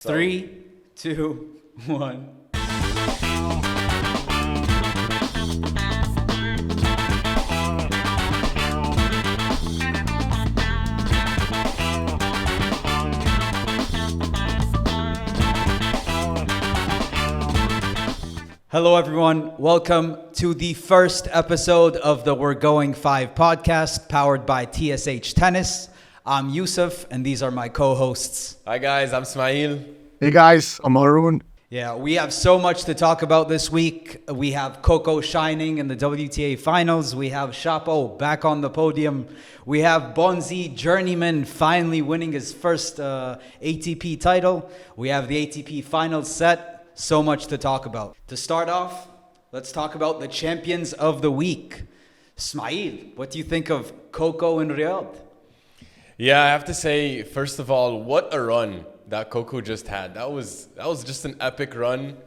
3, 2, 1. Hello, everyone. Welcome to the first episode of the We're Going 5 podcast, powered by TSH Tennis. I'm Yousef, and these are my co-hosts. Hi guys, I'm Ismaeel. Hey guys, I'm Haroon. Yeah, we have so much to talk about this week. We have Coco shining in the WTA Finals. We have Shapo back on the podium. We have Bonzi, journeyman, finally winning his first ATP title. We have the ATP Finals set. So much to talk about. To start off, let's talk about the champions of the week. Ismaeel, what do you think of Coco and Riyadh? Yeah, I have to say, first of all, what a run that Coco just had. That was just an epic run,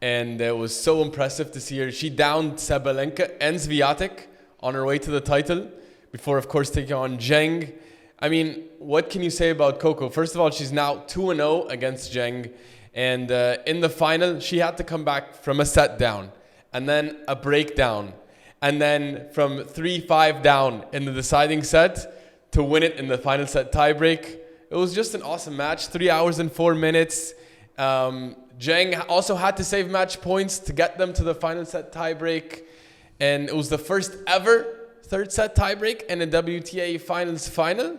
and it was so impressive to see her. She downed Sabalenka and Swiatek on her way to the title before, of course, taking on Zheng. I mean, what can you say about Coco? First of all, she's now 2-0 against Zheng. And in the final, she had to come back from a set down and then a breakdown. And then from 3-5 down in the deciding set to win it in the final set tiebreak. It was just an awesome match. 3 hours and 4 minutes. Zheng also had to save match points to get them to the final set tiebreak. And it was the first ever third set tiebreak in a WTA Finals final.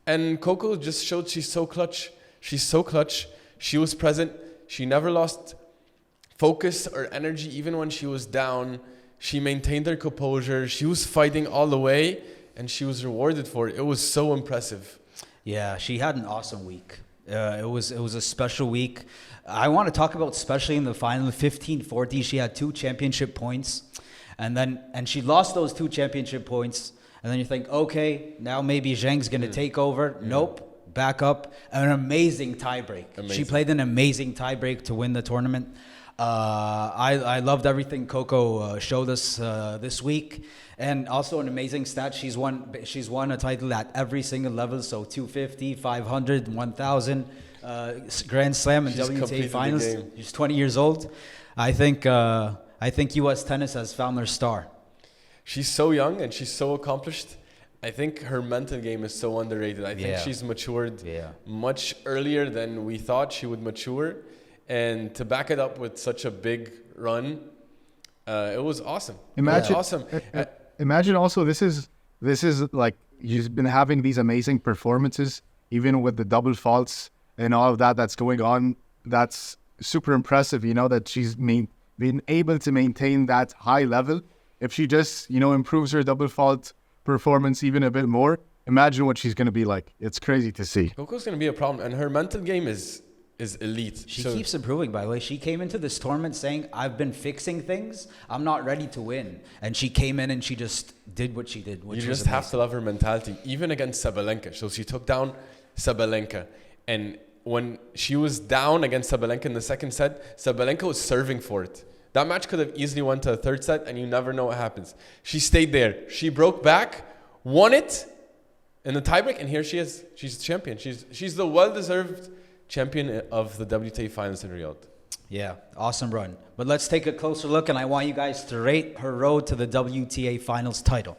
And Coco just showed she's so clutch. She's so clutch. She was present. She never lost focus or energy, even when she was down. She maintained her composure. She was fighting all the way, and she was rewarded for it. It was so impressive. Yeah, she had an awesome week. It was a special week. I want to talk about, especially in the final, 15-40. She had 2 championship points, and she lost those 2 championship points. And then you think, okay, now maybe Zheng's going to take over. Nope. Back up, an amazing tiebreak. She played an amazing tiebreak to win the tournament. I loved everything Coco showed us this week, and also an amazing stat. She's won a title at every single level, so 250, 500, 1000, Grand Slam and WTA Finals. She's 20 years old. I think U.S. tennis has found their star. She's so young and she's so accomplished. I think her mental game is so underrated. I think she's matured much earlier than we thought she would mature. And to back it up with such a big run, it was awesome. Imagine also this is like, you've been having these amazing performances, even with the double faults and all of that's going on. That's super impressive, that she's been able to maintain that high level. If she just, improves her double fault performance even a bit more, imagine what she's going to be like. It's crazy to see. Coco's going to be a problem, and her mental game is elite. She keeps improving, by the way. She came into this tournament saying, I've been fixing things. I'm not ready to win. And she came in and she just did what she did. You just have to love her mentality, even against Sabalenka. So she took down Sabalenka, and when she was down against Sabalenka in the second set, Sabalenka was serving for it. That match could have easily went to a third set, and you never know what happens. She stayed there. She broke back, won it in the tiebreak, and here she is. She's champion. She's the well-deserved champion of the WTA Finals in Riyadh. Yeah, awesome run. But let's take a closer look, and I want you guys to rate her road to the WTA Finals title.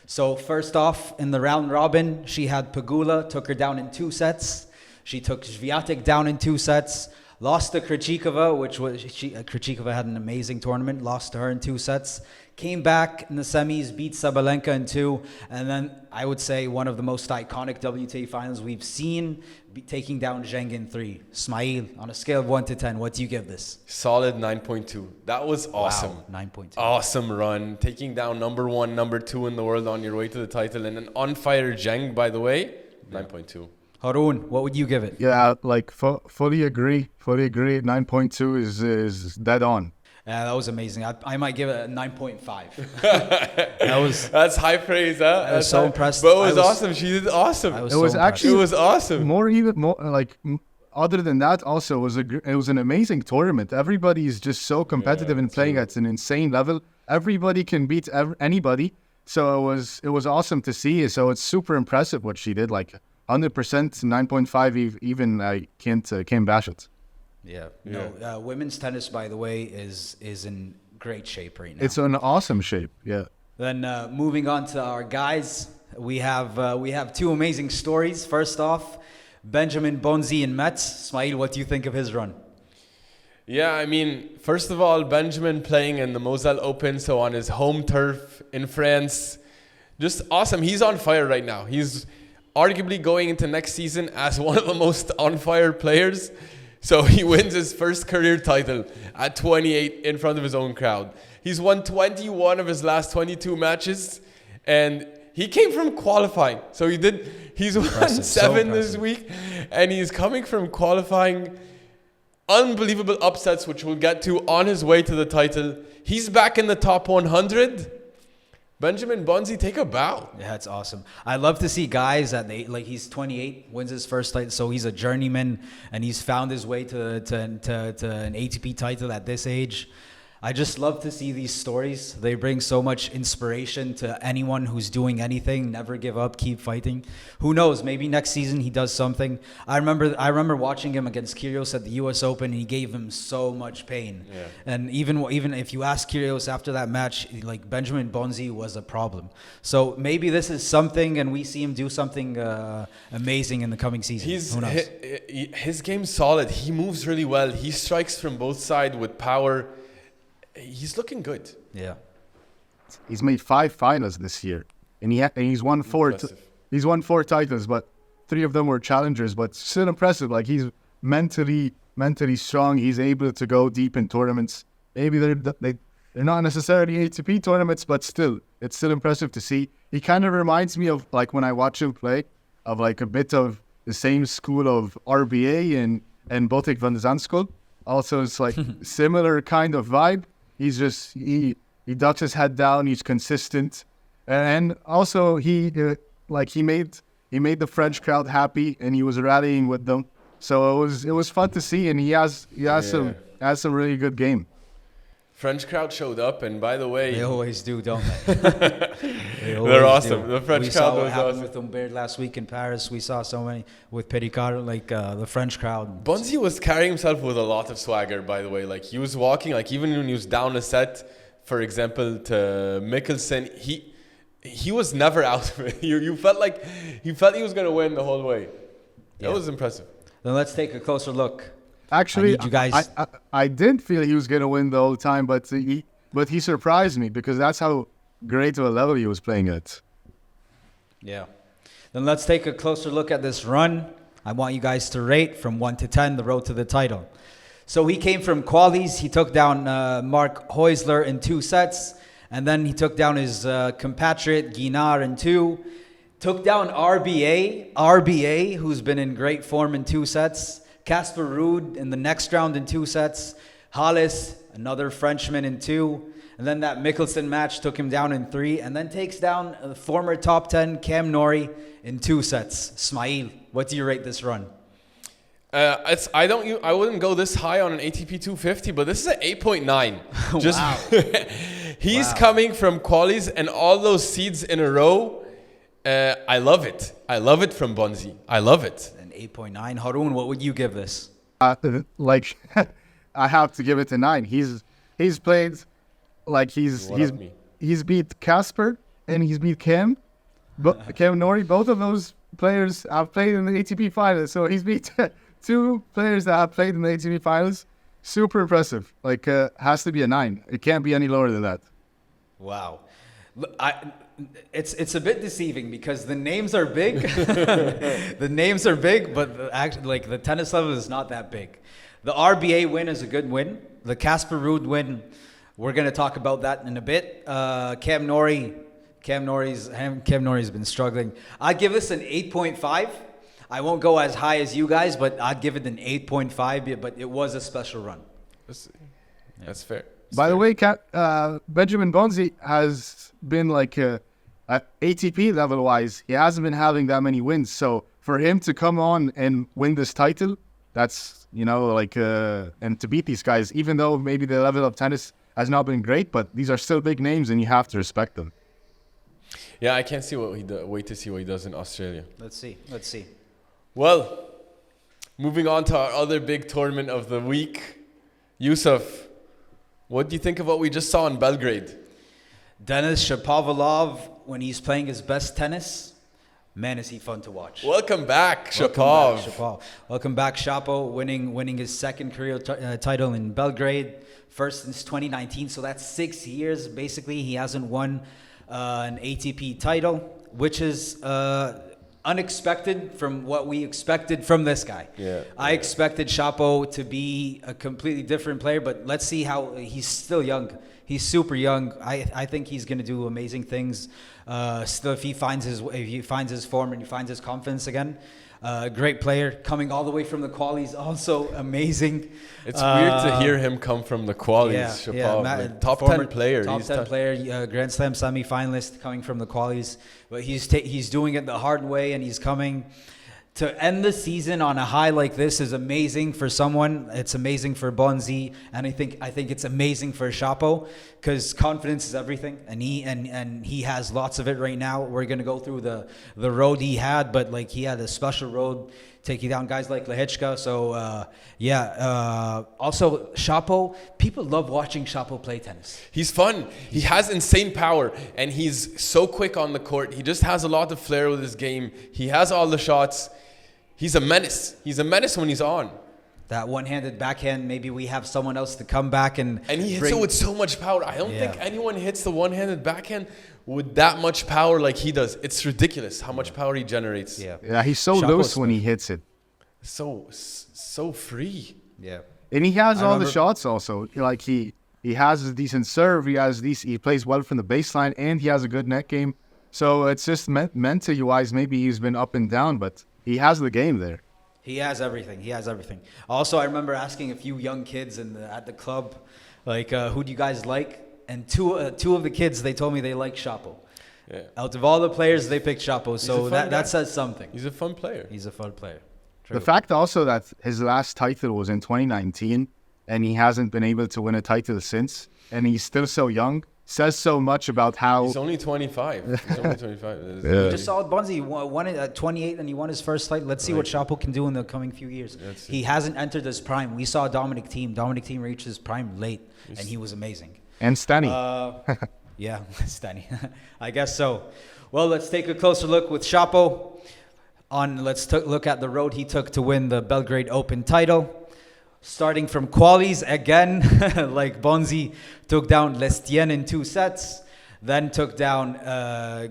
So first off, in the round robin, she had Pegula, took her down in 2 sets. She took Swiatek down in 2 sets. Lost to Krejcikova, Krejcikova had an amazing tournament. Lost to her in 2 sets. Came back in the semis, beat Sabalenka in 2. And then I would say one of the most iconic WTA finals we've seen, taking down Zheng in 3. Ismaeel, on a scale of 1 to 10, what do you give this? Solid 9.2. That was awesome. Wow, 9.2. Awesome run. Taking down number 1, number 2 in the world on your way to the title. And an on-fire Zheng, by the way, 9.2. Haroon, what would you give it? Yeah, like fully agree. 9.2 is dead on. Yeah, that was amazing. I might give it a 9.5. That's high praise, huh? I was so impressed. But it was awesome. She did awesome. It was awesome. Other than that, also it was an amazing tournament. Everybody is just so competitive and playing at an insane level. Everybody can beat anybody. So it was awesome to see. So it's super impressive what she did. Like 100%, 9.5 even. I can't bash it. Yeah. No. Women's tennis, by the way, is in great shape right now. It's an awesome shape. Yeah. Then moving on to our guys, we have two amazing stories. First off, Benjamin Bonzi in Metz. Ismaeel, what do you think of his run? Yeah, I mean, first of all, Benjamin playing in the Moselle Open, so on his home turf in France. Just awesome. He's on fire right now. He's arguably going into next season as one of the most on fire players. So he wins his first career title at 28 in front of his own crowd. He's won 21 of his last 22 matches, and he came from qualifying. So he's won 7 this week, and he's coming from qualifying. Unbelievable upsets, which we'll get to on his way to the title. He's back in the top 100. Benjamin Bonzi, take a bow. Yeah, it's awesome. I love to see guys that he's 28, wins his first title, so he's a journeyman, and he's found his way to an ATP title at this age. I just love to see these stories. They bring so much inspiration to anyone who's doing anything. Never give up, keep fighting. Who knows? Maybe next season he does something. I remember watching him against Kyrgios at the U.S. Open, and he gave him so much pain. Yeah. And even if you ask Kyrgios after that match, like Benjamin Bonzi was a problem. So maybe this is something, and we see him do something amazing in the coming season. Who knows? His game's solid. He moves really well. He strikes from both sides with power. He's looking good. Yeah, he's made 5 finals this year, and he's won 4. He's won 4 titles, but 3 of them were challengers. But still impressive. Like, he's mentally strong. He's able to go deep in tournaments. Maybe they're not necessarily ATP tournaments, but still, it's still impressive to see. He kind of reminds me of, like, when I watch him play, of like a bit of the same school of RBA and Botic van de Zandschulp. Also, it's like similar kind of vibe. He's just he ducks his head down. He's consistent, and also he made the French crowd happy, and he was rallying with them. So it was fun to see, and he has some really good game. French crowd showed up, and by the way, they always do, don't they? They're awesome. Do. The French crowd. We saw what was happened awesome. with Humbert last week in Paris. We saw so many with Pericard, the French crowd. Bonzi was carrying himself with a lot of swagger, by the way. Like, he was walking, like, even when he was down a set, for example, to Mickelson, he was never out of it. You felt like he was going to win the whole way. That was impressive. Then let's take a closer look. Actually, I did feel he was going to win the whole time, but he surprised me because that's how great of a level he was playing at. Yeah. Then let's take a closer look at this run. I want you guys to rate from 1 to 10 the road to the title. So he came from qualies. He took down Mark Heusler in 2 sets, and then he took down his compatriot Guinard in 2. Took down RBA, who's been in great form in 2 sets. Casper Ruud in the next round in 2 sets. Hollis, another Frenchman, in 2. And then that Mickelson match took him down in 3. And then takes down the former top 10 Cam Norrie in 2 sets. Ismaeel, what do you rate this run? I wouldn't go this high on an ATP 250, but this is an 8.9. Just Wow. He's coming from qualies and all those seeds in a row. I love it. I love it from Bonzi. I love it. 8.9. Haroon, what would you give this? I have to give it a 9. He's played like he's beat Casper and he's beat Cam, but Cam Norrie. Both of those players have played in the ATP Finals, so he's beat 2 players that have played in the ATP Finals. Super impressive. Like, has to be a 9. It can't be any lower than that. Wow. It's a bit deceiving because the names are big. The names are big, but the tennis level is not that big. The RBA win is a good win. The Casper Ruud win, we're going to talk about that in a bit. Cam Norrie's been struggling. I'd give this an 8.5. I won't go as high as you guys, but I'd give it an 8.5. But it was a special run. That's fair. By the way, Benjamin Bonzi has been ATP level-wise, he hasn't been having that many wins. So for him to come on and win this title, that's, and to beat these guys, even though maybe the level of tennis has not been great, but these are still big names and you have to respect them. Yeah, I can't wait to see what he does in Australia. Let's see. Well, moving on to our other big tournament of the week. Yousef, what do you think of what we just saw in Belgrade? Denis Shapovalov, when he's playing his best tennis, man, is he fun to watch. Welcome back, Welcome Shapov. back, Shapo. Welcome back, Shapo, winning his second career title in Belgrade, first since 2019. So that's 6 years. Basically, he hasn't won an ATP title, which is unexpected from what we expected from this guy. I expected Shapo to be a completely different player, but let's see how he's still young. He's super young. I think he's going to do amazing things. Still, if he finds his form and he finds his confidence again, great player coming all the way from the qualies, also amazing. It's weird to hear him come from the qualies. Shapov, top 10 player. Top 10 player, Grand Slam semi-finalist coming from the qualies. But he's doing it the hard way, and he's coming. To end the season on a high like this is amazing for someone. It's amazing for Bonzi, and I think it's amazing for Shapo, because confidence is everything, and he has lots of it right now. We're gonna go through the road he had, but like he had a special road taking down guys like Lehechka. So also Shapo, people love watching Shapo play tennis. He's fun. He has insane power, and he's so quick on the court. He just has a lot of flair with his game. He has all the shots. He's a menace. He's a menace when he's on. That one-handed backhand, maybe we have someone else to come back and he hits it with so much power. I don't think anyone hits the one-handed backhand with that much power like he does. It's ridiculous how much power he generates. Yeah, he's so loose when he hits it. So free. Yeah. And he has all the shots also. Like he has a decent serve. He plays well from the baseline, and he has a good net game. So it's just mentally wise, maybe he's been up and down, but he has the game there. He has everything. Also, I remember asking a few young kids at the club, like, who do you guys like? And two of the kids, they told me they like Shapo. Yeah. Out of all the players, they picked Shapo. So that says something. He's a fun player. True. The fact also that his last title was in 2019, and he hasn't been able to win a title since, and he's still so young, says so much about how... He's only 25. We just saw Bonzi. He won it at 28, and he won his first title. Let's see what Shapo can do in the coming few years. He hasn't entered his prime. We saw Dominic Thiem. Dominic Thiem reached his prime late, and he was amazing. And Stani. Yeah, Stani. I guess so. Well, let's take a closer look with Shapo. Let's look at the road he took to win the Belgrade Open title. Starting from qualies again, like Bonzi took down Lestienne in 2 sets, then took down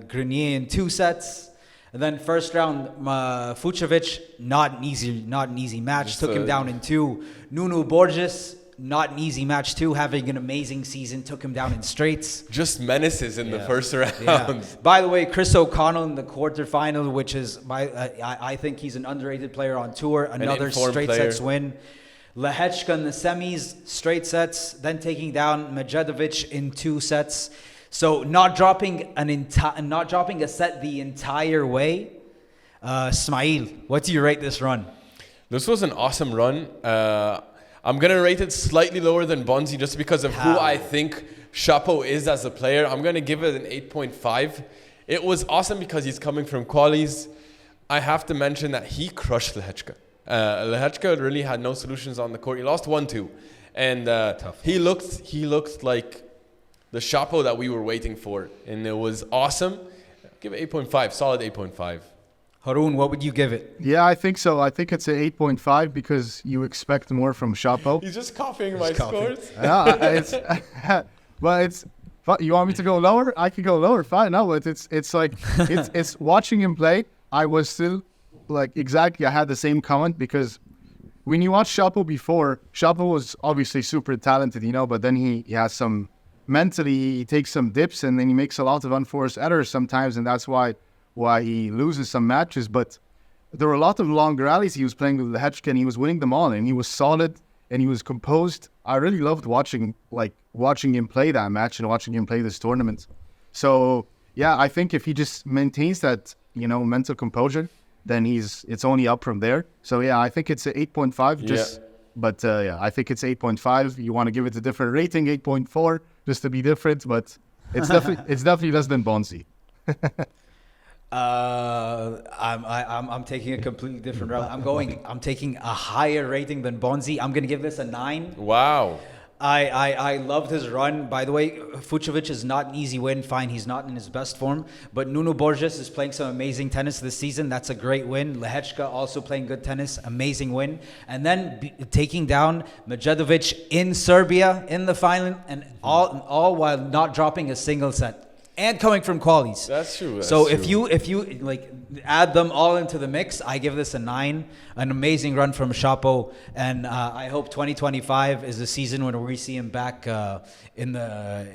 Grenier in 2 sets, and then first round Fucsovics, not an easy match, took him down in 2. Nuno Borges, not an easy match too, having an amazing season, took him down in straights. Just menaces in the first round. Yeah. By the way, Chris O'Connell in the quarterfinal, which is I think he's an underrated player on tour. Another straight sets win. Lehechka in the semis, straight sets, then taking down Medvedev in 2 sets. So not dropping a set the entire way. Ismaeel, what do you rate this run? This was an awesome run. I'm going to rate it slightly lower than Bonzi just because of who I think Shapo is as a player. I'm going to give it an 8.5. It was awesome because he's coming from qualies. I have to mention that he crushed Lehechka. Lehechka really had no solutions on the court. He lost 1-2. And he looked like the Shapo that we were waiting for. And it was awesome. Give it 8.5. Solid 8.5. Haroon, what would you give it? Yeah, I think so. I think it's an 8.5 because you expect more from Shapo. He's just copying my scores. Well, you want me to go lower? I can go lower. Fine. No, but it's watching him play. I was still I had the same comment because when you watch Shapo before, Shapo was obviously super talented, but then he has some mentally, he takes some dips and then he makes a lot of unforced errors sometimes, and that's why he loses some matches. But there were a lot of long rallies he was playing with Lehechka, and he was winning them all, and he was solid and he was composed. I really loved watching him play that match and watching him play this tournament. So yeah, I think if he just maintains that mental composure, then it's only up from there. So yeah, I think it's an 8.5 but I think it's 8.5. You want to give it a different rating, 8.4 just to be different, but it's definitely less than Bonzi. I'm taking a completely different route. I'm taking a higher rating than Bonzi. I'm gonna give this a 9. Wow. I loved his run. By the way, Fucsovics is not an easy win. Fine, he's not in his best form. But Nuno Borges is playing some amazing tennis this season. That's a great win. Lehechka also playing good tennis. Amazing win. And then taking down Medvedev in Serbia in the final, and all while not dropping a single set. And coming from qualies. That's true. So if you like add them all into the mix, I give this a 9. An amazing run from Shapo, and I hope 2025 is the season when we see him back in the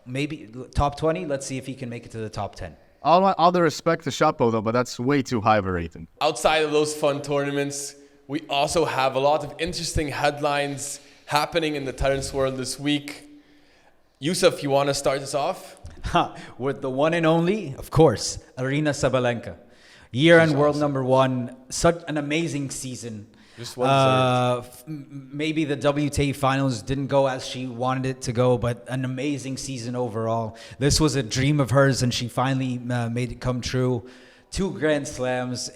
maybe top 20. Let's see if he can make it to the top 10. All the respect to Shapo though, but that's way too high of a rating. Outside of those fun tournaments, we also have a lot of interesting headlines happening in the tennis world this week. Yousef, you want to start us off? With the one and only, of course, Aryna Sabalenka. Year-end world number 1. Such an amazing season. Just well deserved. Maybe the WTA Finals didn't go as she wanted it to go, but an amazing season overall. This was a dream of hers, and she finally made it come true. 2 Grand Slams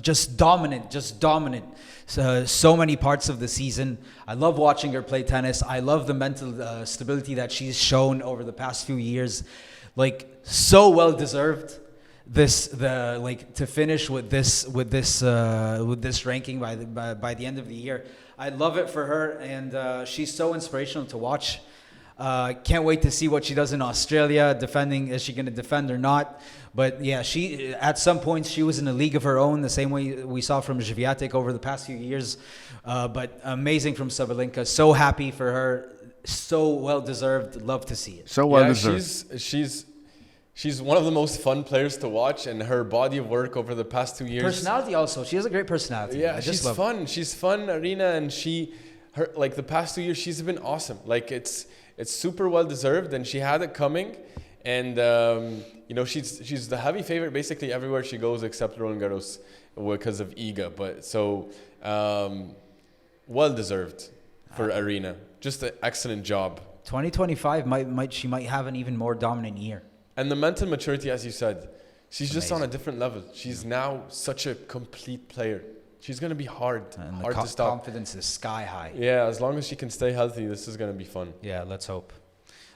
just dominant. So many parts of the season. I love watching her play tennis. I love the mental stability that she's shown over the past few years. Like, so well deserved. To finish with this ranking by the end of the year. I love it for her, and she's so inspirational to watch. Can't wait to see what she does in Australia. Defending, is she going to defend or not? But yeah, she at some points she was in a league of her own, the same way we saw from Swiatek over the past few years. But amazing from Sabalenka. So happy for her. So well deserved. Love to see it. So well deserved. She's one of the most fun players to watch, and her body of work over the past 2 years. Personality also. She has a great personality. Yeah, she's fun. She's fun, Aryna, and her the past 2 years she's been awesome. Like it's super well deserved, and she had it coming. And she's the heavy favorite basically everywhere she goes except Roland Garros because of Iga. But so well deserved for Aryna. Just an excellent job. 2025 she might have an even more dominant year. And the mental maturity, as you said, she's just on a different level. She's now such a complete player. She's going to be hard to stop. Confidence is sky high. Yeah, as long as she can stay healthy, this is going to be fun. Yeah, let's hope.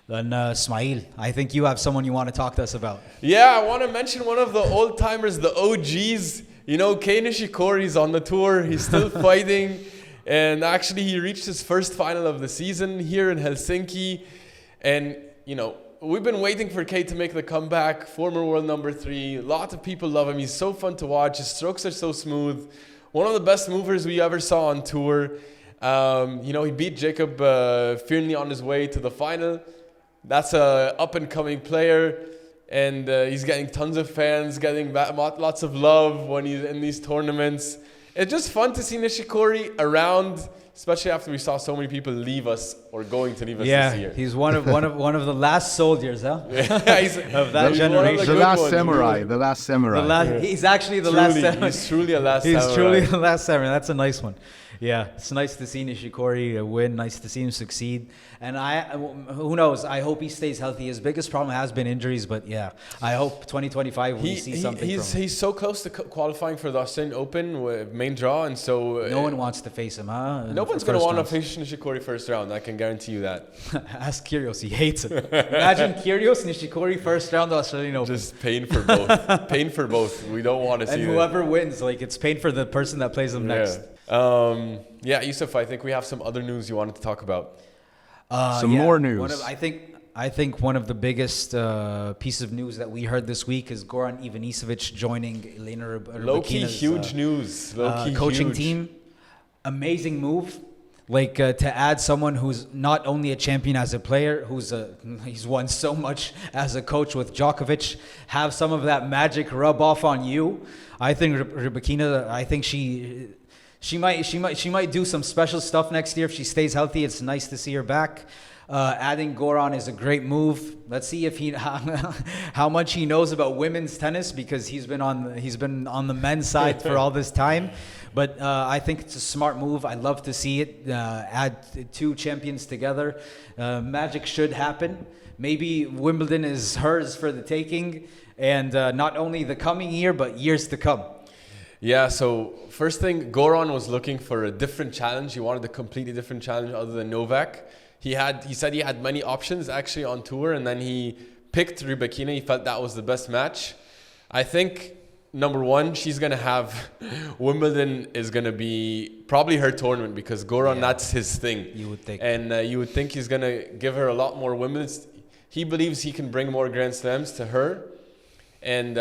Then Ismaeel, I think you have someone you want to talk to us about. Yeah, I want to mention one of the old timers, the OGs. Kei Nishikori's on the tour. He's still fighting. And actually, he reached his first final of the season here in Helsinki. And, we've been waiting for Kei to make the comeback. Former world number 3. A lot of people love him. He's so fun to watch. His strokes are so smooth. One of the best movers we ever saw on tour. He beat Jacob Firnli on his way to the final. That's a up-and-coming player, and he's getting tons of fans, getting lots of love when he's in these tournaments. It's just fun to see Nishikori around, especially after we saw so many people leave us or going to leave us this year. Yeah, he's one of the last soldiers, huh? Yeah, of that generation. The last samurai. He's actually the last samurai. He's truly a last samurai. He's truly the last samurai. That's a nice one. Yeah, it's nice to see Nishikori win. Nice to see him succeed. And who knows? I hope he stays healthy. His biggest problem has been injuries, but yeah, I hope 2025 we see something from him. He's so close to qualifying for the Australian Open main draw, and so no one wants to face him, huh? No one's going to want to face Nishikori first round. I can guarantee you that. Ask Kyrgios. He hates it. Imagine Kyrgios, Nishikori first round Australian Open. Just pain for both. Pain for both. We don't want to see. And whoever wins, it's pain for the person that plays them next. Yousef, I think we have some other news you wanted to talk about. More news. I think one of the biggest piece of news that we heard this week is Goran Ivanisevic joining Elena Rybakina's huge news. Coaching team. Amazing move. To add someone who's not only a champion as a player, he's won so much as a coach with Djokovic, have some of that magic rub off on you. I think Rybakina, I think she might do some special stuff next year if she stays healthy. It's nice to see her back. Adding Goran is a great move. Let's see if how much he knows about women's tennis, because he's been on the men's side for all this time. But I think it's a smart move. I love to see it. Add 2 champions together. Magic should happen. maybe Wimbledon is hers for the taking, and not only the coming year but years to come. Yeah, so first thing, Goran was looking for a different challenge. He wanted a completely different challenge other than Novak. He said he had many options actually on tour, and then he picked Rybakina. He felt that was the best match. I think, number one, she's going to have Wimbledon is going to be probably her tournament because Goran, that's his thing. You would think. And you would think he's going to give her a lot more Wimbledon. He believes he can bring more Grand Slams to her. And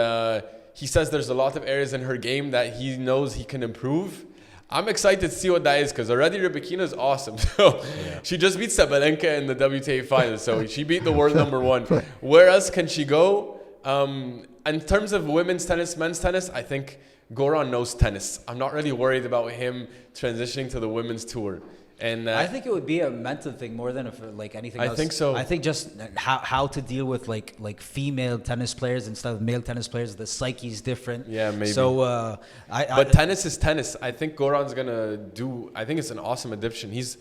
he says there's a lot of areas in her game that he knows he can improve. I'm excited to see what that is because already Rybakina is awesome. So she just beat Sabalenka in the WTA Finals. So she beat the world number one. Where else can she go? In terms of women's tennis, men's tennis, I think Goran knows tennis. I'm not really worried about him transitioning to the women's tour. And I think it would be a mental thing more than like anything else. I think so. I think just how to deal with like female tennis players instead of male tennis players. The psyche's different. Yeah, maybe. So but tennis is tennis. I think Goran's gonna do. I think it's an awesome addition. He's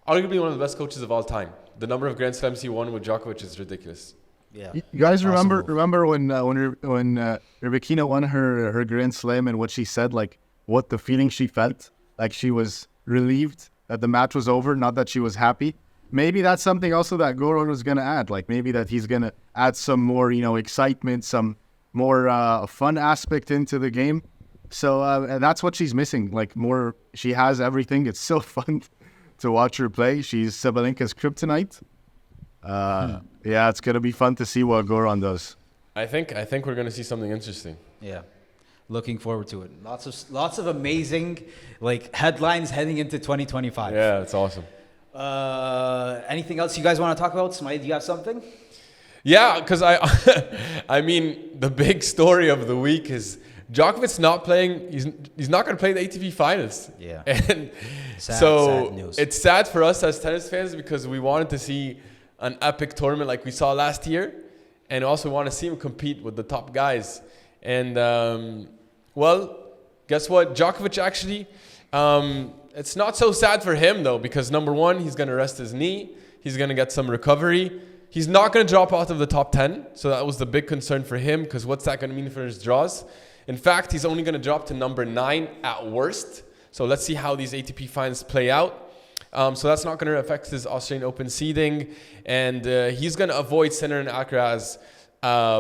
arguably one of the best coaches of all time. The number of Grand Slams he won with Djokovic is ridiculous. Yeah. You guys Awesome remember when Rybakina won her Grand Slam and what she said, like what the feeling she felt, like she was relieved that the match was over, not that she was happy. Maybe that's something also that Goran was going to add. Like maybe that he's going to add some more, excitement, some more fun aspect into the game. So and that's what she's missing. Like more, she has everything. It's so fun to watch her play. She's Sabalenka's kryptonite. Yeah, it's going to be fun to see what Goran does. I think we're going to see something interesting. Yeah. Looking forward to it. Lots of amazing headlines heading into 2025. Yeah, it's awesome. Anything else you guys want to talk about? Smiley, do you have something? Yeah, because I mean, the big story of the week is Djokovic's not playing. He's not going to play the ATP Finals. Yeah. And sad news. It's sad for us as tennis fans because we wanted to see an epic tournament like we saw last year, and also want to see him compete with the top guys. And well, guess what? Djokovic actually, it's not so sad for him though, because number one, he's going to rest his knee. He's going to get some recovery. He's not going to drop out of the top 10. So that was the big concern for him, because what's that going to mean for his draws? In fact, he's only going to drop to number 9 at worst. So let's see how these ATP finals play out. So that's not going to affect his Australian Open seeding. And he's going to avoid Sinner and Alcaraz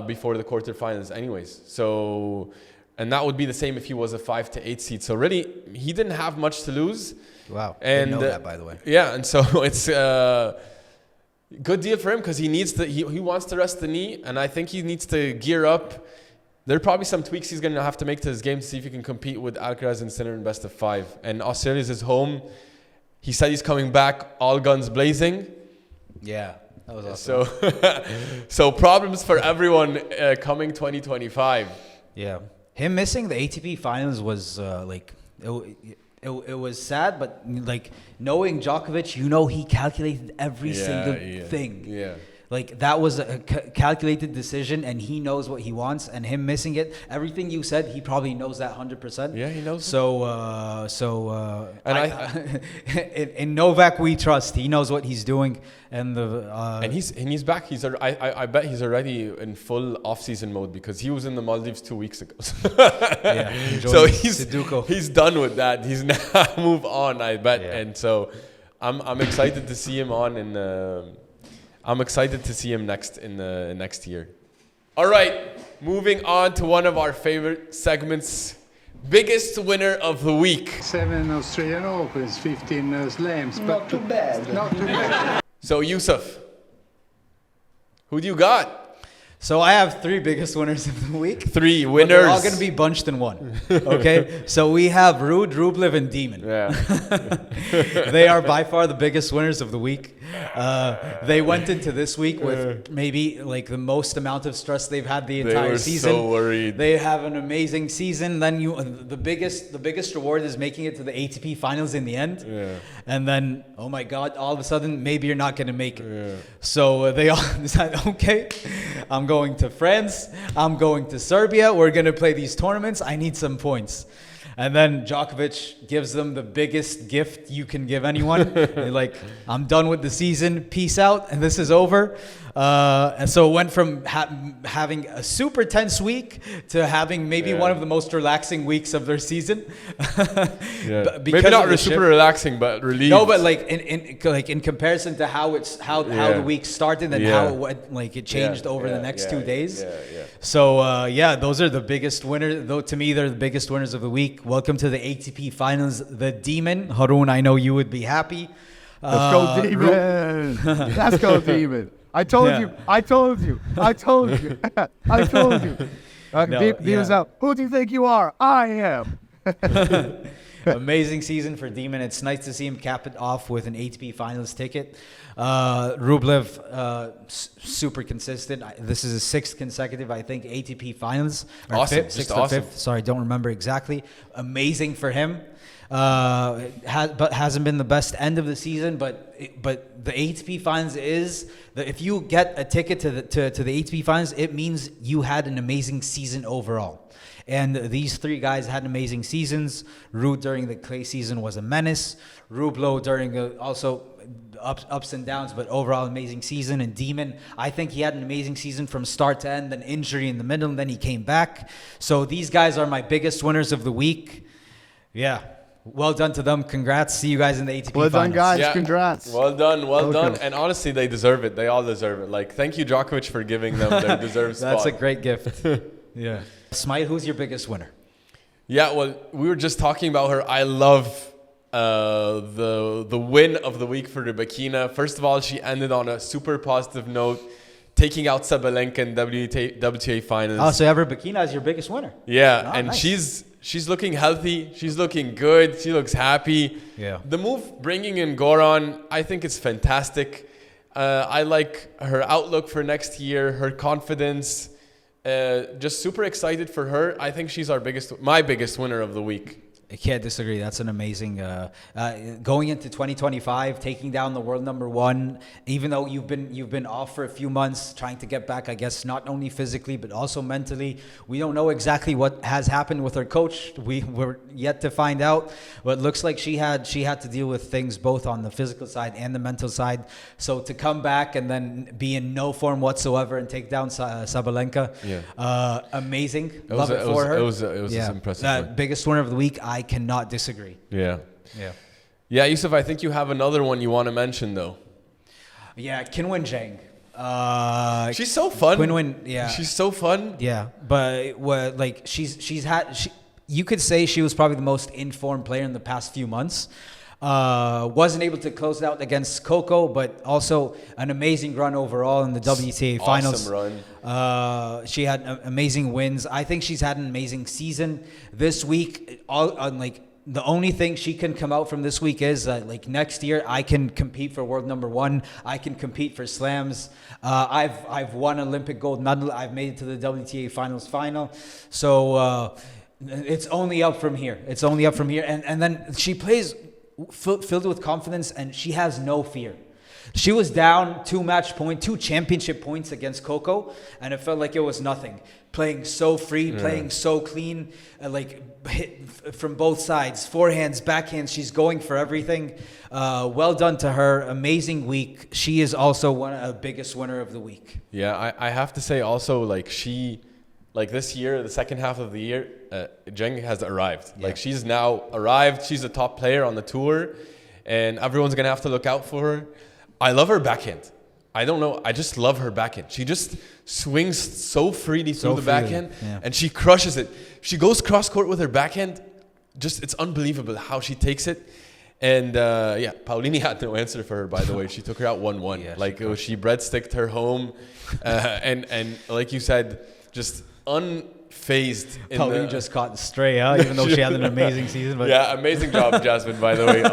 before the quarterfinals anyways. So, and that would be the same if he was a 5 to 8 seed. So really, he didn't have much to lose. Wow. And Didn't know that, by the way. Yeah, and so it's good deal for him because he needs to. He wants to rest the knee, and I think he needs to gear up. There are probably some tweaks he's going to have to make to his game to see if he can compete with Alcaraz and Sinner in best of 5. And Australia's his home. He said he's coming back, all guns blazing. Yeah, that was awesome. So problems for everyone coming 2025. Yeah, him missing the ATP finals was it was sad, but knowing Djokovic, he calculated every single thing. Yeah. That was a calculated decision, and he knows what he wants. And him missing it, everything you said, he probably knows that 100%. Yeah, he knows. In Novak we trust. He knows what he's doing, and he's back. I bet he's already in full off-season mode because he was in the Maldives 2 weeks ago. Yeah, so Sudoku. He's done with that. He's now move on. I bet, Yeah. and so I'm excited to see him on in. I'm excited to see him next in the next year. All right, moving on to one of our favorite segments, biggest winner of the week. 7 Australian Opens, 15 slams. Not too bad. Not too bad. So Yousef, who do you got? So I have 3 biggest winners of the week. 3 But winners. they're all going to be bunched in one. Okay? So we have Ruud, Rublev, and Demon. Yeah. They are by far the biggest winners of the week. They went into this week with maybe the most amount of stress they've had the entire season. They were so worried. They have an amazing season. Then the biggest reward is making it to the ATP Finals in the end. Yeah. And then, oh my God, all of a sudden, maybe you're not going to make it. Yeah. So they all decided, okay, I'm going to France. I'm going to Serbia. We're going to play these tournaments. I need some points. And then Djokovic gives them the biggest gift you can give anyone. They're like, I'm done with the season. Peace out. And this is over. And so it went from having a super tense week to having maybe one of the most relaxing weeks of their season. Maybe not super relaxing, but relieved. No, but like in comparison to how the week started and how it went, like it changed over the next 2 days. So those are the biggest winners. Though to me, they're the biggest winners of the week. Welcome to the ATP Finals, the Demon. Haroon, I know you would be happy. Let's go, Demon. Let's go, Demon. I told you. Demon's out. Who do you think you are? I am. Amazing season for Demon. It's nice to see him cap it off with an ATP Finals ticket. Rublev, super consistent. This is his 6th consecutive, I think, ATP Finals. Awesome. Sixth or fifth. Sorry, don't remember exactly. Amazing for him. But hasn't been the best end of the season. But the ATP Finals is that if you get a ticket to the ATP Finals, it means you had an amazing season overall. And these 3 guys had amazing seasons. Ruud during the clay season was a menace. Rublev during also ups and downs, but overall amazing season. And Demon, I think he had an amazing season from start to end, then injury in the middle, and then he came back. So these guys are my biggest winners of the week. Yeah. Well done to them. Congrats. See you guys in the ATP Finals. Well done, guys. Yeah. Congrats. Well done. And honestly, they deserve it. They all deserve it. Like, thank you, Djokovic, for giving them their deserved spot. That's a great gift. Yeah. Ismaeel, who's your biggest winner? Yeah, well, we were just talking about her. I love the win of the week for Rybakina. First of all, she ended on a super positive note, taking out Sabalenka in WTA Finals. Oh, so you have Rybakina as your biggest winner. Yeah, nice. She's looking healthy. She's looking good. She looks happy. Yeah. The move bringing in Goran, I think it's fantastic. I like her outlook for next year, her confidence. Just super excited for her. I think she's my biggest winner of the week. I can't disagree. That's an amazing going into 2025, taking down the world number 1. Even though you've been off for a few months, trying to get back, I guess not only physically but also mentally. We don't know exactly what has happened with her coach. We're yet to find out. But it looks like she had to deal with things both on the physical side and the mental side. So to come back and then be in no form whatsoever and take down Sabalenka, amazing. Love it for her. It was impressive. Biggest winner of the week. I cannot disagree. Yeah, Yousef, I think you have another one you want to mention, though. Yeah, Qinwen Zheng. She's so fun. Qinwen, she's so fun. Yeah, but like you could say she was probably the most informed player in the past few months. Wasn't able to close it out against Coco, but also an amazing run overall in the WTA Finals. Awesome run. She had amazing wins. I think she's had an amazing season this week. The only thing she can come out from this week is like next year I can compete for world number 1. I can compete for slams. I've won Olympic gold medal. I've made it to the WTA Finals final. So it's only up from here. And then she plays filled with confidence, and she has no fear. She was down 2 championship points against Coco, and it felt like it was nothing. Playing so free, playing so clean, hit from both sides, forehands, backhands. She's going for everything. Well done to her. Amazing week. She is also a biggest winner of the week. Yeah, I have to say also, this year, the second half of the year, Zheng has arrived. Yeah. She's now arrived. She's a top player on the tour, and everyone's going to have to look out for her. I love her backhand. I don't know. I just love her backhand. She just swings so freely through the backhand, and she crushes it. She goes cross court with her backhand. It's unbelievable how she takes it. And Paolini had no answer for her, by the way. She took her out 1-1. Yeah, she breadsticked her home. And like you said, just unfazed. Paolini just caught stray, even though she had an amazing season. But amazing job, Jasmine, by the way.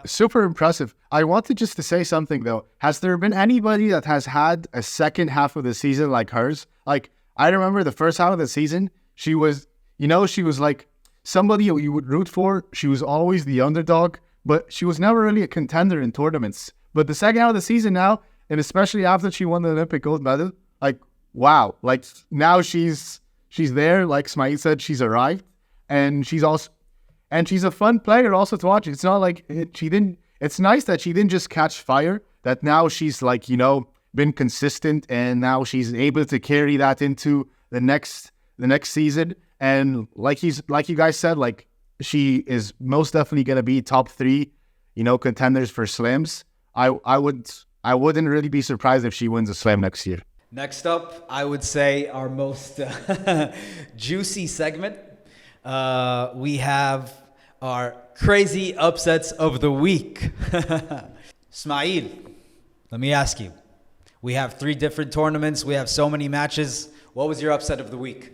Super impressive. I wanted just to say something, though. Has there been anybody that has had a second half of the season like hers? Like, I remember the first half of the season, she was like somebody you would root for. She was always the underdog, but she was never really a contender in tournaments. But the second half of the season now, and especially after she won the Olympic gold medal, wow. Like, now she's there. Like Ismaeel said, she's arrived. and she's a fun player also to watch. It's not like it's nice that she didn't just catch fire, that now she's like, been consistent, and now she's able to carry that into the next season. And like you guys said, like, she is most definitely going to be top 3, contenders for slams. I wouldn't really be surprised if she wins a slam next year. Next up, I would say our most juicy segment. We have our crazy upsets of the week. Ismaeel, let me ask you. We have 3 different tournaments. We have so many matches. What was your upset of the week?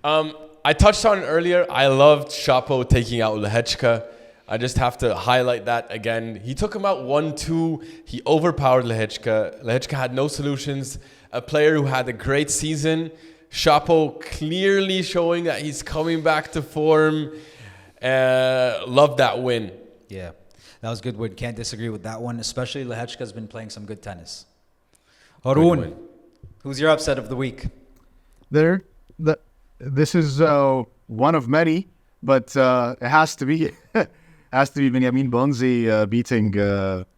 I touched on it earlier. I loved Shapo taking out Lehechka. I just have to highlight that again. He took him out 1-2. He overpowered Lehechka. Lehechka had no solutions. A player who had a great season. Shapo clearly showing that he's coming back to form. Loved that win. Yeah, that was a good win. Can't disagree with that one. Especially Lehechka's been playing some good tennis. Haroon, who's your upset of the week? This is one of many, but it has to be Benjamin Bonzi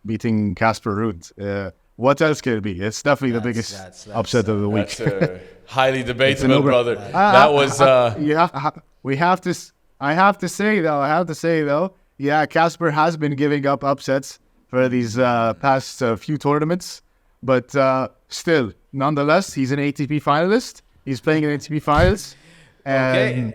beating Casper Ruud. What else can it be? It's definitely the biggest upset of the week. That's highly debatable, brother. That was. I have to say though. Yeah, Casper has been giving up upsets for these past few tournaments, but still, nonetheless, he's an ATP finalist. He's playing in ATP finals. Okay,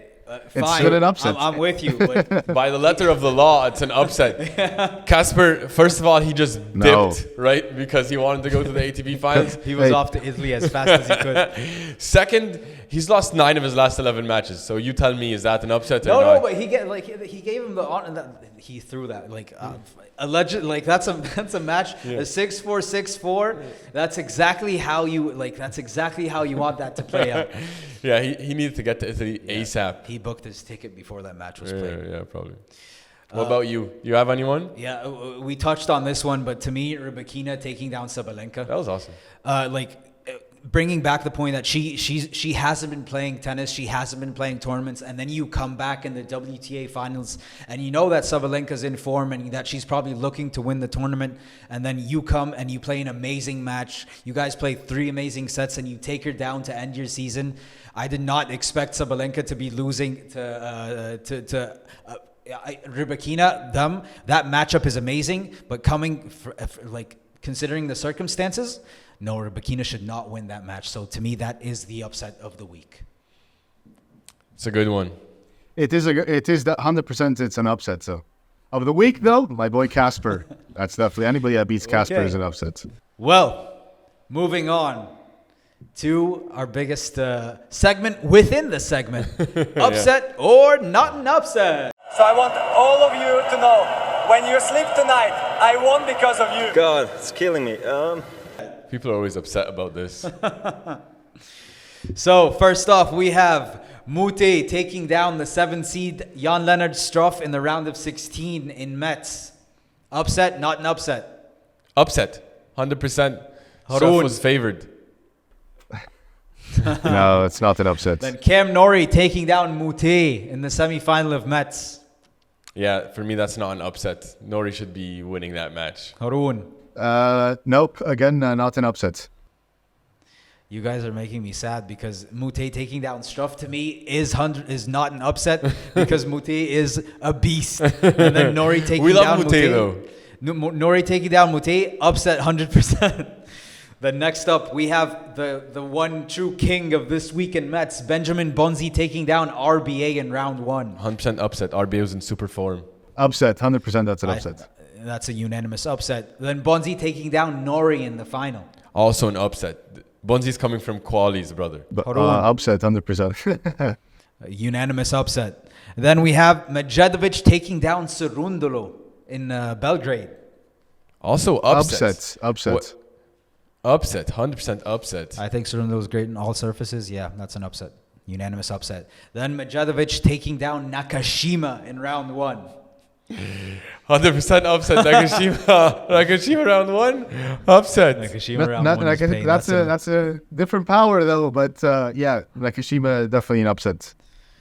it's still an upset. I'm with you. But by the letter of the law, it's an upset. Casper, first of all, he just dipped, right? Because he wanted to go to the ATP finals. he was off to Italy as fast as he could. Second, he's lost 9 of his last 11 matches. So you tell me, is that an upset or not? No, but he gave him the honor. He threw that alleged, that's a match, a 6-4, 6-4. That's exactly how you want that to play out. Yeah, he needed to get to Italy ASAP. He booked his ticket before that match was played. Yeah, probably. What about you? You have anyone? Yeah, we touched on this one, but to me, Rybakina taking down Sabalenka. That was awesome. Bringing back the point that she hasn't been playing tennis, she hasn't been playing tournaments, and then you come back in the WTA Finals, and you know that Sabalenka's in form and that she's probably looking to win the tournament, and then you come and you play an amazing match. You guys play 3 amazing sets, and you take her down to end your season. I did not expect Sabalenka to be losing to Rybakina. That matchup is amazing, but considering the circumstances, no, Rybakina should not win that match. So to me, that is the upset of the week. It's a good one. It is 100%. It's an upset. So of the week, though, my boy Casper. That's definitely anybody that beats Casper is an upset. Well, moving on to our biggest segment within the segment, upset or not an upset. So I want all of you to know, when you sleep tonight, I won because of you. God, it's killing me. People are always upset about this. So first off, we have Mute taking down the 7th seed Jan-Lennard Struff in the round of 16 in Metz. Upset, not an upset. Upset, 100%. Struff Haroon was favored. No, it's not an upset. Then Cam Norrie taking down Mute in the semi-final of Metz. Yeah, for me, that's not an upset. Norrie should be winning that match. Haroon. Nope. Again, not an upset. You guys are making me sad because Mute taking down Struff to me is not an upset because Mute is a beast. And then Norrie taking we down love Mute though. Norrie taking down Mute, upset 100%. Then next up, we have the one true king of this week in Metz, Benjamin Bonzi taking down RBA in round 1. 100% upset. RBA was in super form. Upset, 100%. That's an upset. That's a unanimous upset. Then Bonzi taking down Norrie in the final. Also an upset. Bonzi's coming from qualies, brother. Upset, 100%. Unanimous upset. Then we have Medjedovic taking down Cerundolo in Belgrade. Also upset. Upset. Upset, 100% upset. I think Cerundolo is great in all surfaces. Yeah, that's an upset. Unanimous upset. Then Medjedovic taking down Nakashima in round 1. 100% upset. Nakashima round 1. Upset. Nakashima round 1 is pain. That's a different power though, but yeah, Nakashima definitely an upset.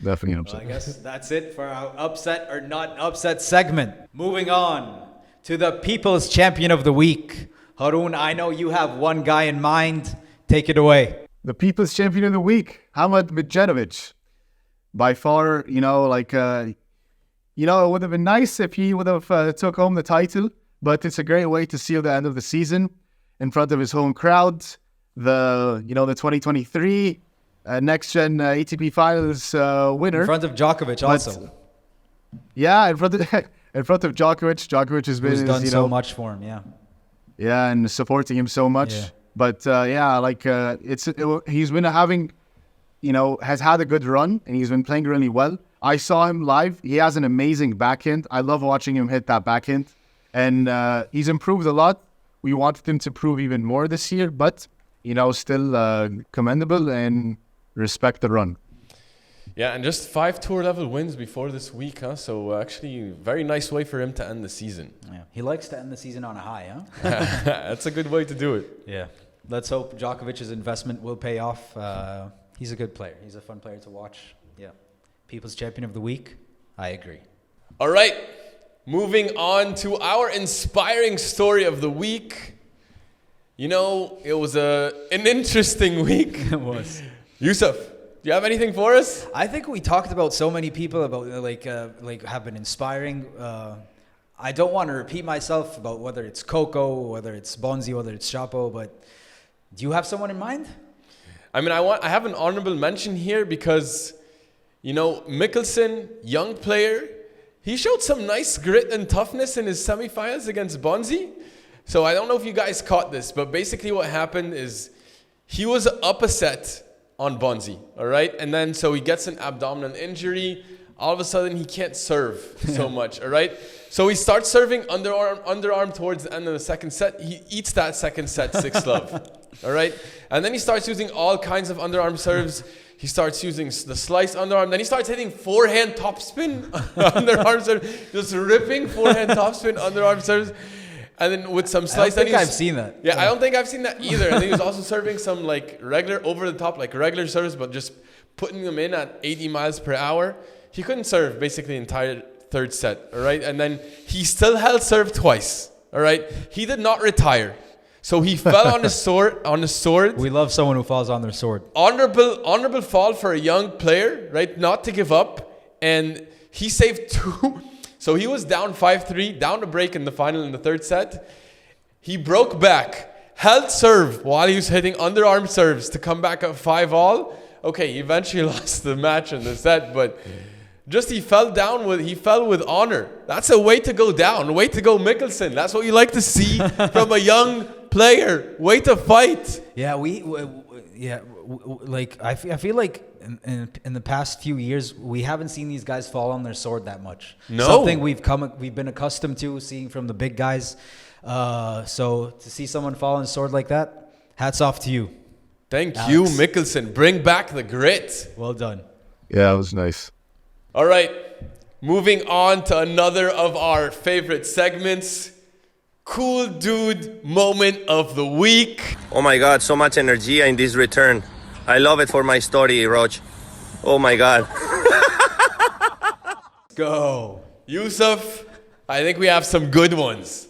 Definitely an Well, upset. I guess that's it for our upset or not upset segment. Moving on to the People's Champion of the Week. Haroon, I know you have one guy in mind. Take it away. The People's Champion of the Week, Hamad Medjedovic. By far, it would have been nice if he would have took home the title, but it's a great way to seal the end of the season in front of his home crowd. The 2023 next gen ATP Finals winner. In front of Djokovic also. Yeah, in front of Djokovic. Djokovic has been Who's done so much for him, yeah. Yeah, and supporting him so much. Yeah. But he's been having, has had a good run, and he's been playing really well. I saw him live. He has an amazing backhand. I love watching him hit that backhand, and he's improved a lot. We wanted him to prove even more this year, but still commendable and respect the run. Yeah, and just 5 tour level wins before this week, huh? So actually, very nice way for him to end the season. Yeah. He likes to end the season on a high, huh? That's a good way to do it. Yeah. Let's hope Djokovic's investment will pay off. He's a good player. He's a fun player to watch. Yeah. People's Champion of the Week. I agree. All right, moving on to our inspiring story of the week. It was an interesting week. It was. Yousef, do you have anything for us? I think we talked about so many people about have been inspiring. I don't want to repeat myself about whether it's Coco, whether it's Bonzi, whether it's Shapo, but do you have someone in mind? I mean, I have an honorable mention here because, Mickelson, young player, he showed some nice grit and toughness in his semifinals against Bonzi. So I don't know if you guys caught this, but basically what happened is he was up a set on Bonzi, all right? And then so he gets an abdominal injury. All of a sudden, he can't serve so much, all right? So he starts serving underarm towards the end of the second set. He eats that second set 6-love, all right? And then he starts using all kinds of underarm serves. He starts using the slice underarm. Then he starts hitting forehand topspin underarm serve, just ripping forehand topspin underarm serves. And then with some slice. I don't think I've seen that. Yeah, I don't think I've seen that either. And he was also serving some regular over the top, regular serves, but just putting them in at 80 miles per hour. He couldn't serve basically the entire third set, all right? And then he still held serve twice, all right? He did not retire. So he fell on his sword. We love someone who falls on their sword. Honorable fall for a young player, right? Not to give up. And he saved 2. So he was down 5-3, down to break in the final in the third set. He broke back, held serve while he was hitting underarm serves to come back at 5-all. Okay, he eventually lost the match in the set, but just he fell with honor. That's a way to go down, way to go Mickelson. That's what you like to see from a young player. Way to fight. Yeah, I feel like in the past few years we haven't seen these guys fall on their sword that much. No. Something we've been accustomed to seeing from the big guys. So to see someone fall on a sword like that, hats off to you. Thank Alex. you, Mickelson. Bring back the grit. Well done. Yeah, it was nice. All right, moving on to another of our favorite segments. Cool dude moment of the week. Oh my God, so much energy in this return. I love it for my story, Rog. Oh my God. Go. Yousef, I think we have some good ones.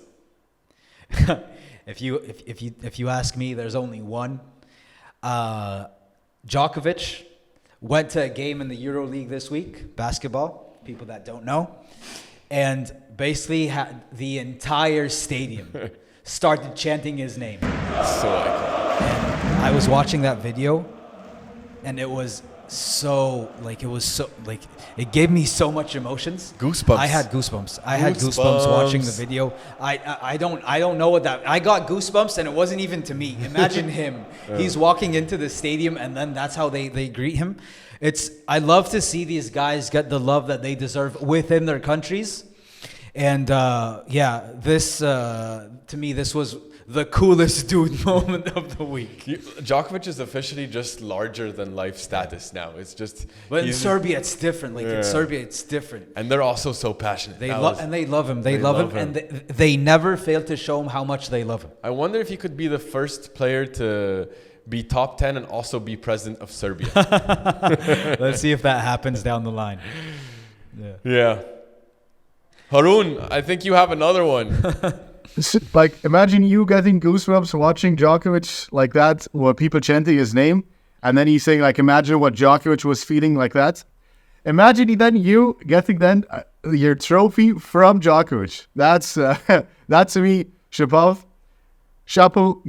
If you ask me, there's only one. Djokovic went to a game in the EuroLeague this week, basketball, people that don't know, and basically had the entire stadium started chanting his name. So iconic. And I was watching that video, and it was it gave me so much emotions. Goosebumps. I had goosebumps. I had goosebumps watching the video. I don't know what that. I got goosebumps, and it wasn't even to me. Imagine him. He's walking into the stadium, and then that's how they greet him. I love to see these guys get the love that they deserve within their countries. And this to me, this was the coolest dude moment of the week. Djokovic is officially just larger than life status now. It's just. But in Serbia, it's different. In Serbia, it's different. And they're also so passionate. They love him. They love him, and they never fail to show him how much they love him. I wonder if he could be the first player to be top 10, and also be president of Serbia. Let's see if that happens down the line. Yeah. Haroon, I think you have another one. Like, imagine you getting goosebumps watching Djokovic like that, where people chanting his name, and then he's saying, like, imagine what Djokovic was feeling like that. Imagine then you getting your trophy from Djokovic. That's to me, Shapo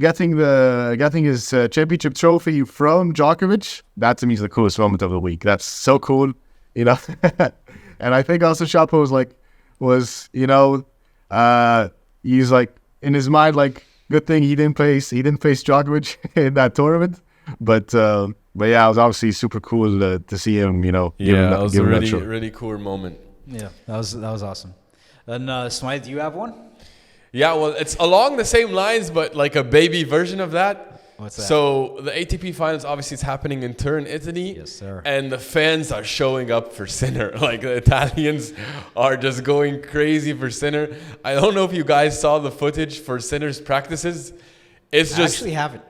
getting his championship trophy from Djokovic. That to me is the coolest moment of the week. That's so cool, you know. And I think also Shapo was he's like in his mind, like, good thing he didn't face Djokovic in that tournament. But yeah, it was obviously super cool to see him, That was a really cool moment. Yeah, that was awesome. And Smythe, do you have one? Yeah, well, it's along the same lines, but like a baby version of that. What's that? So the ATP Finals, obviously, it's happening in Turin, Italy. Yes, sir. And the fans are showing up for Sinner. Like, the Italians are just going crazy for Sinner. I don't know if you guys saw the footage for Sinner's practices. I actually haven't.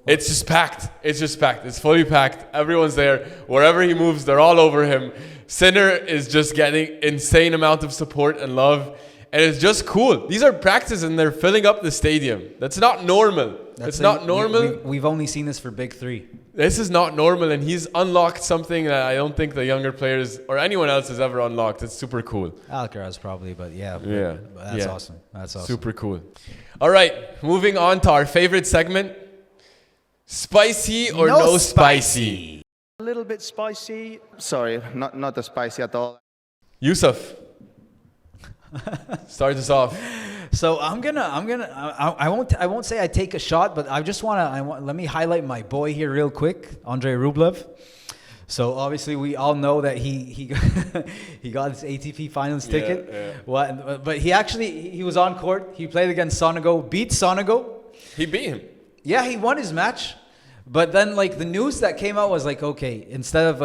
It's just packed. It's fully packed. Everyone's there. Wherever he moves, they're all over him. Sinner is just getting insane amount of support and love. And it's just cool. These are practices and they're filling up the stadium. That's not normal. Not normal. We've only seen this for Big Three. This is not normal, and he's unlocked something that I don't think the younger players or anyone else has ever unlocked. It's super cool. Alcaraz probably, but yeah. That's awesome. That's awesome. Super cool. All right, moving on to our favorite segment. Spicy or no spicy? A little bit spicy. Sorry, not as spicy at all. Yousef, start us off. So I won't say I take a shot, but I just let me highlight my boy here real quick, Andrei Rublev. So obviously we all know that he got his ATP Finals ticket. Yeah. But he was on court. He played against Sonego, beat Sonego. He beat him. Yeah, he won his match. But then like the news that came out was like, okay, instead of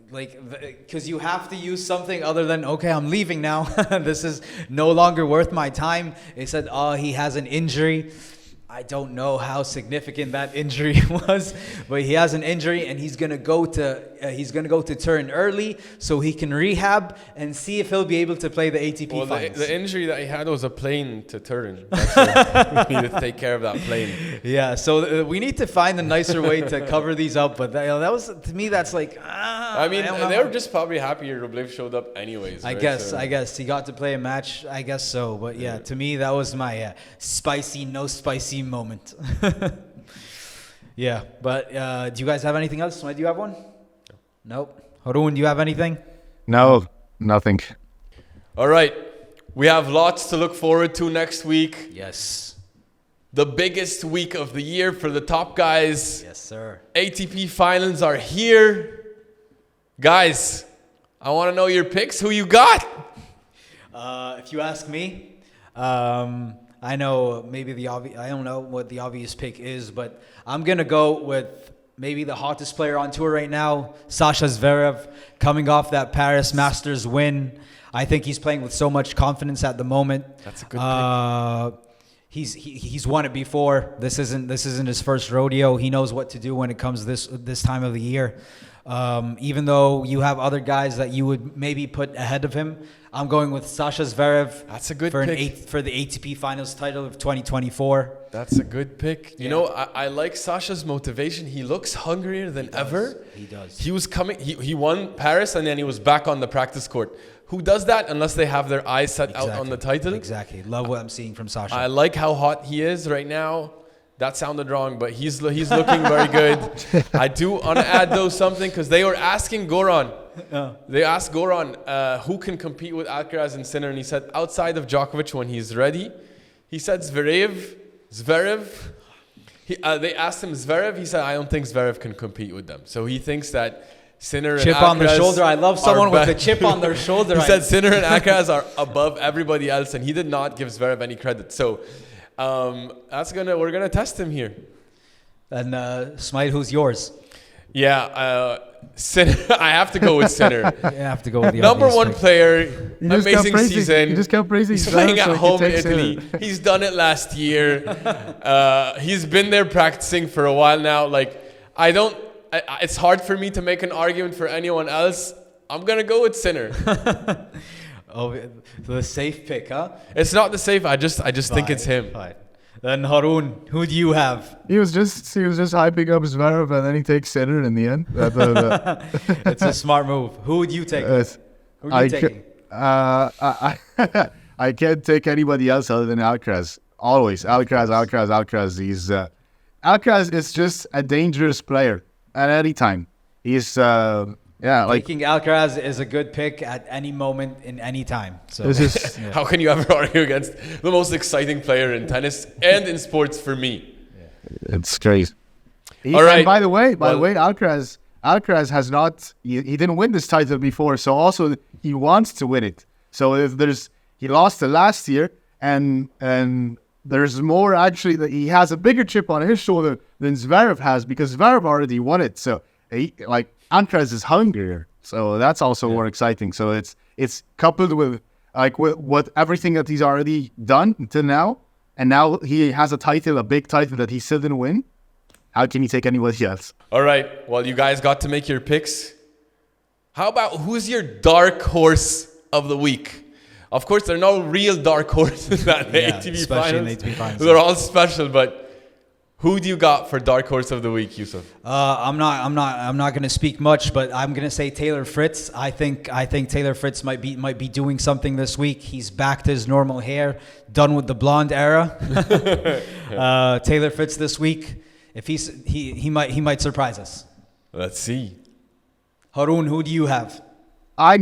because you have to use something other than, okay, I'm leaving now. This is no longer worth my time. They said, he has an injury. I don't know how significant that injury was, but he has an injury and he's gonna go to Turin early so he can rehab and see if he'll be able to play the ATP Finals. The injury that he had was a plane to Turin. We need to take care of that plane. Yeah, so we need to find a nicer way to cover these up. But that was, to me, that's like. I mean, they were just probably happy Rublev showed up anyways. I guess he got to play a match. I guess so. But yeah, to me, that was my spicy, no spicy moment. Yeah, but do you guys have anything else? Do you have one? Nope. Haroon, do you have anything? No, nothing. All right. We have lots to look forward to next week. Yes. The biggest week of the year for the top guys. Yes, sir. ATP Finals are here. Guys, I want to know your picks. Who you got? If you ask me, I know maybe I don't know what the obvious pick is, but I'm going to go with maybe the hottest player on tour right now, Sasha Zverev, coming off that Paris Masters win. I think he's playing with so much confidence at the moment. That's a good pick. He's won it before. This isn't his first rodeo. He knows what to do when it comes this time of the year. Even though you have other guys that you would maybe put ahead of him, I'm going with Sasha Zverev. That's a good pick for the ATP Finals title of 2024. That's a good pick. You know, I like Sasha's motivation. He looks hungrier than ever. He does. He was coming. He won Paris and then he was back on the practice court. Who does that unless they have their eyes set out on the title? Exactly. Love what I'm seeing from Sasha. I like how hot he is right now. That sounded wrong, but he's looking very good. I do want to add though something because they were asking Goran. They asked Goran who can compete with Alcaraz and Sinner, and he said outside of Djokovic when he's ready. He said Zverev. They asked him Zverev. He said I don't think Zverev can compete with them. So he thinks that Sinner chip and Alcaraz on the shoulder. I love someone with a chip on their shoulder. He said Sinner and Alcaraz are above everybody else, and he did not give Zverev any credit. So we're gonna test him here. And Smite, who's yours? Yeah, Sinner. I have to go with Sinner. You have to go with the Number obvious one pick. player, You just kept amazing praising- season. you just kept praising He's Zverev playing so at he home in takes Italy. Sinner. He's done it last year. He's been there practicing for a while now. Like, it's hard for me to make an argument for anyone else. I'm going to go with Sinner. Oh, the safe pick, huh? It's not the safe. I just think it's him. Fine. Then Haroon, who do you have? He was just hyping up Zverev, and then he takes Sinner in the end. It's a smart move. Who would you take? Who are you taking? I can't take anybody else other than Alcaraz. Always Alcaraz. He's Alcaraz is just a dangerous player at any time. He's Taking Alcaraz is a good pick at any moment in any time. So this is How can you ever argue against the most exciting player in tennis and in sports for me? it's crazy. All right. And by the way, Alcaraz has not. He didn't win this title before, so also he wants to win it. So if he lost it last year, and there's more actually that he has a bigger chip on his shoulder than Zverev has because Zverev already won it. So Alcaraz is hungrier. So that's also more exciting. So it's coupled with what everything that he's already done until now, and now he has a title, a big title that he still didn't win. How can he take anybody else? All right. Well, you guys got to make your picks. How about who's your dark horse of the week? Of course, there are no real dark horses at the ATP especially in Finals. the ATP Finals. They're all special, but who do you got for dark horse of the week, Yousef? I'm not going to speak much, but I'm going to say Taylor Fritz. I think Taylor Fritz might be doing something this week. He's back to his normal hair, done with the blonde era. Taylor Fritz this week. If he might surprise us. Let's see. Haroon, who do you have? I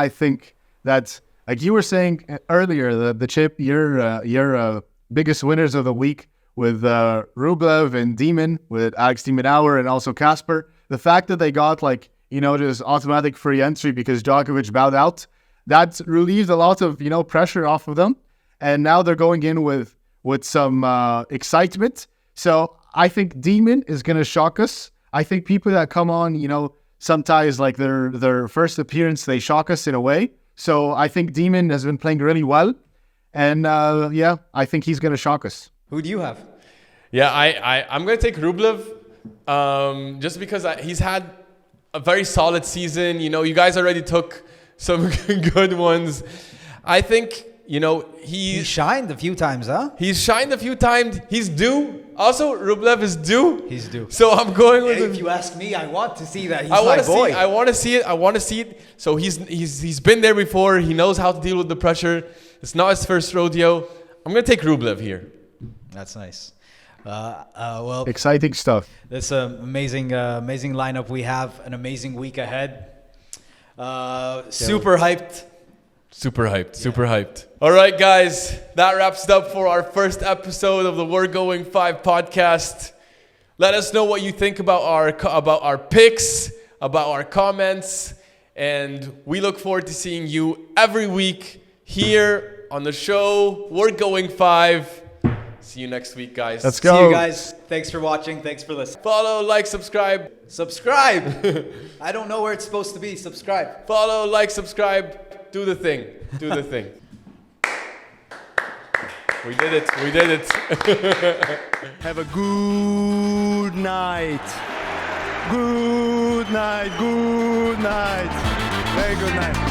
think that, like you were saying earlier, the Chip, your biggest winners of the week with Rublev and Demon, with Alex de Minaur and also Casper. The fact that they got just automatic free entry because Djokovic bowed out, that relieved a lot of pressure off of them, and now they're going in with some excitement. So I think Demon is going to shock us. I think people that come on, sometimes like their first appearance, they shock us in a way. So I think Demon has been playing really well. And I think he's going to shock us. Who do you have? Yeah, I'm going to take Rublev just because he's had a very solid season. You guys already took some good ones. I think, He shined a few times, huh? He's shined a few times. He's due. Also, Rublev is due. He's due. So I'm going with him. If you ask me, I want to see that. He's I my boy. want to see it. So he's been there before. He knows how to deal with the pressure. It's not his first rodeo. I'm going to take Rublev here. That's nice. Well, Exciting stuff. that's an amazing lineup we have. An amazing week ahead. Super hyped. Super hyped. All right, guys. That wraps it up for our first episode of the We're Going 5 podcast. Let us know what you think about our picks, about our comments, and we look forward to seeing you every week here on the show. We're Going 5. See you next week, guys. Let's go. See you guys. Thanks for watching. Thanks for listening. Follow, like, subscribe. Subscribe. I don't know where it's supposed to be. Subscribe. Follow, like, subscribe. Do the thing. We did it. Have a good night. Good night. Very good night.